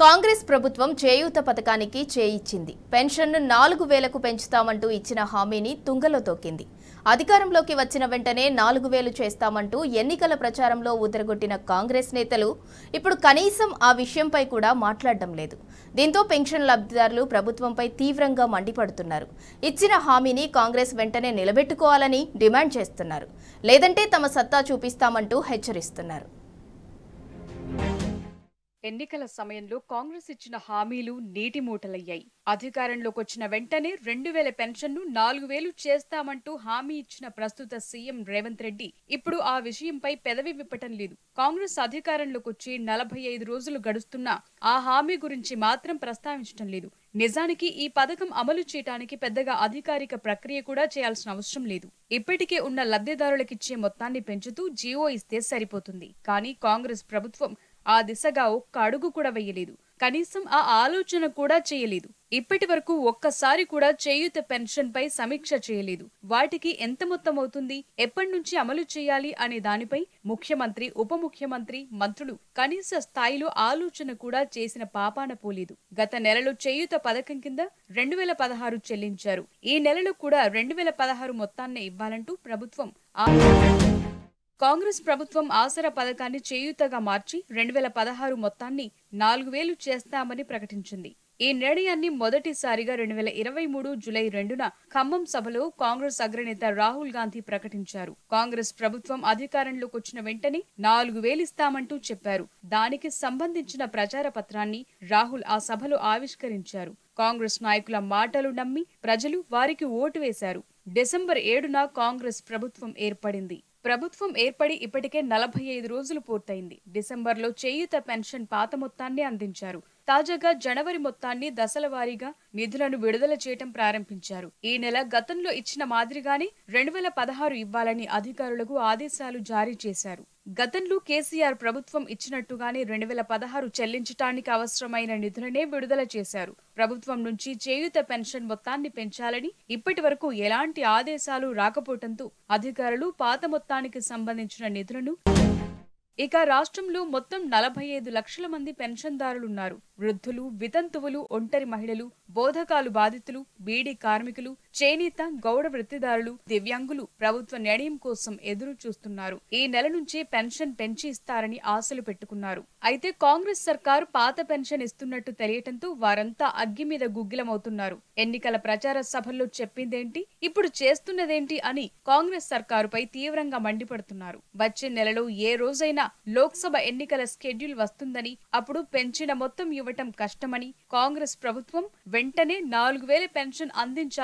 కాంగ్రెస్ ప్రభుత్వం చేయూత పథకానికి చేయిచ్చింది. పెన్షన్ను 4000కు పెంచుతామంటూ ఇచ్చిన హామీని తుంగలో తొక్కింది. అధికారంలోకి వచ్చిన వెంటనే 4000 చేస్తామంటూ ఎన్నికల ప్రచారంలో ఉదరగొట్టిన కాంగ్రెస్ నేతలు ఇప్పుడు కనీసం ఆ విషయంపై కూడా మాట్లాడడం లేదు. దీంతో పెన్షన్ లబ్ధిదారులు ప్రభుత్వంపై తీవ్రంగా మండిపడుతున్నారు. ఇచ్చిన హామీని కాంగ్రెస్ వెంటనే నిలబెట్టుకోవాలని డిమాండ్ చేస్తున్నారు. లేదంటే తమ సత్తా చూపిస్తామంటూ హెచ్చరిస్తున్నారు. ఎన్నికల సమయంలో కాంగ్రెస్ ఇచ్చిన హామీలు నీటి మూటలయ్యాయి. అధికారంలోకి వచ్చిన వెంటనే 2000 పెన్షన్ను 4000 చేస్తామంటూ హామీ ఇచ్చిన ప్రస్తుత సీఎం రేవంత్ రెడ్డి ఇప్పుడు ఆ విషయంపై పెదవి విప్పటం లేదు. కాంగ్రెస్ అధికారంలోకి వచ్చి 45 రోజులు గడుస్తున్నా ఆ హామీ గురించి మాత్రం ప్రస్తావించడం లేదు. నిజానికి ఈ పథకం అమలు చేయడానికి పెద్దగా అధికారిక ప్రక్రియ కూడా చేయాల్సిన అవసరం లేదు. ఇప్పటికే ఉన్న లబ్ధిదారులకిచ్చే మొత్తాన్ని పెంచుతూ జీవో ఇస్తే సరిపోతుంది. కానీ కాంగ్రెస్ ప్రభుత్వం ఆ దిశగా ఒక్క అడుగు కూడా వేయలేదు. కనీసం ఆ ఆలోచన కూడా చేయలేదు. ఇప్పటి వరకు ఒక్కసారి కూడా చేయూత పెన్షన్ పై సమీక్ష చేయలేదు. వాటికి ఎంత మొత్తం అవుతుంది, ఎప్పటి నుంచి అమలు చేయాలి అనే దానిపై ముఖ్యమంత్రి, ఉప ముఖ్యమంత్రి, మంత్రులు కనీస స్థాయిలో ఆలోచన కూడా చేసిన పాపాన పోలేదు. గత నెలలో చేయూత పథకం కింద 2016 చెల్లించారు. ఈ నెలలో కూడా 2016 మొత్తాన్నే ఇవ్వాలంటూ ప్రభుత్వం కాంగ్రెస్ ప్రభుత్వం ఆసరా పథకాన్ని చేయూతగా మార్చి 2016 మొత్తాన్ని 4000 చేస్తామని ప్రకటించింది. ఈ నిర్ణయాన్ని మొదటిసారిగా 2023 జూలై 2న ఖమ్మం సభలో కాంగ్రెస్ అగ్రనేత రాహుల్ గాంధీ ప్రకటించారు. కాంగ్రెస్ ప్రభుత్వం అధికారంలోకి వచ్చిన వెంటనే 4000 ఇస్తామంటూ చెప్పారు. దానికి సంబంధించిన ప్రచార పత్రాన్ని రాహుల్ ఆ సభలో ఆవిష్కరించారు. కాంగ్రెస్ నాయకుల మాటలు నమ్మి ప్రజలు వారికి ఓటు వేశారు. డిసెంబర్ 7న కాంగ్రెస్ ప్రభుత్వం ఏర్పడింది. ప్రభుత్వం ఏర్పడి ఇప్పటికే 45 రోజులు పూర్తయింది. డిసెంబర్లో చేయూత పెన్షన్ పాత మొత్తాన్ని అందించారు. తాజాగా జనవరి మొత్తాన్ని దశల వారీగా నిధులను విడుదల చేయటం ప్రారంభించారు. ఈ నెల గతంలో ఇచ్చిన మాదిరిగానే 2016 ఇవ్వాలని అధికారులకు ఆదేశాలు జారీ చేశారు. గతంలో కేసీఆర్ ప్రభుత్వం ఇచ్చినట్టుగానే 2016 చెల్లించటానికి అవసరమైన నిధులనే విడుదల చేశారు. ప్రభుత్వం నుంచి చేయూత పెన్షన్ మొత్తాన్ని పెంచాలని ఇప్పటి వరకు ఎలాంటి ఆదేశాలు రాకపోవడంతో అధికారులు పాత మొత్తానికి సంబంధించిన నిధులను ఇక రాష్ట్రంలో మొత్తం 45 లక్షల మంది పెన్షన్దారులున్నారు. వృద్ధులు, వితంతువులు, ఒంటరి మహిళలు, బోధకాలు బాధితులు, బీడీ కార్మికులు, చేనేత, గౌడ వృత్తిదారులు, దివ్యాంగులు ప్రభుత్వ నిర్ణయం కోసం ఎదురు చూస్తున్నారు. ఈ నెల నుంచి పెన్షన్ పెంచి ఇస్తారని ఆశలు పెట్టుకున్నారు. అయితే కాంగ్రెస్ సర్కారు పాత పెన్షన్ ఇస్తున్నట్టు తెలియటంతో వారంతా అగ్గి మీద గుగ్గిలమవుతున్నారు. ఎన్నికల ప్రచార సభల్లో చెప్పిందేంటి, ఇప్పుడు చేస్తున్నదేంటి అని కాంగ్రెస్ సర్కారుపై తీవ్రంగా మండిపడుతున్నారు. వచ్చే నెలలో ఏ రోజైనా లోక్సభ ఎన్నికల షెడ్యూల్ వస్తుందని, అప్పుడు పెంచిన మొత్తం ఇవ్వటం కష్టమని కాంగ్రెస్ ప్రభుత్వం వెంటనే 4000 పెన్షన్ అందించాలి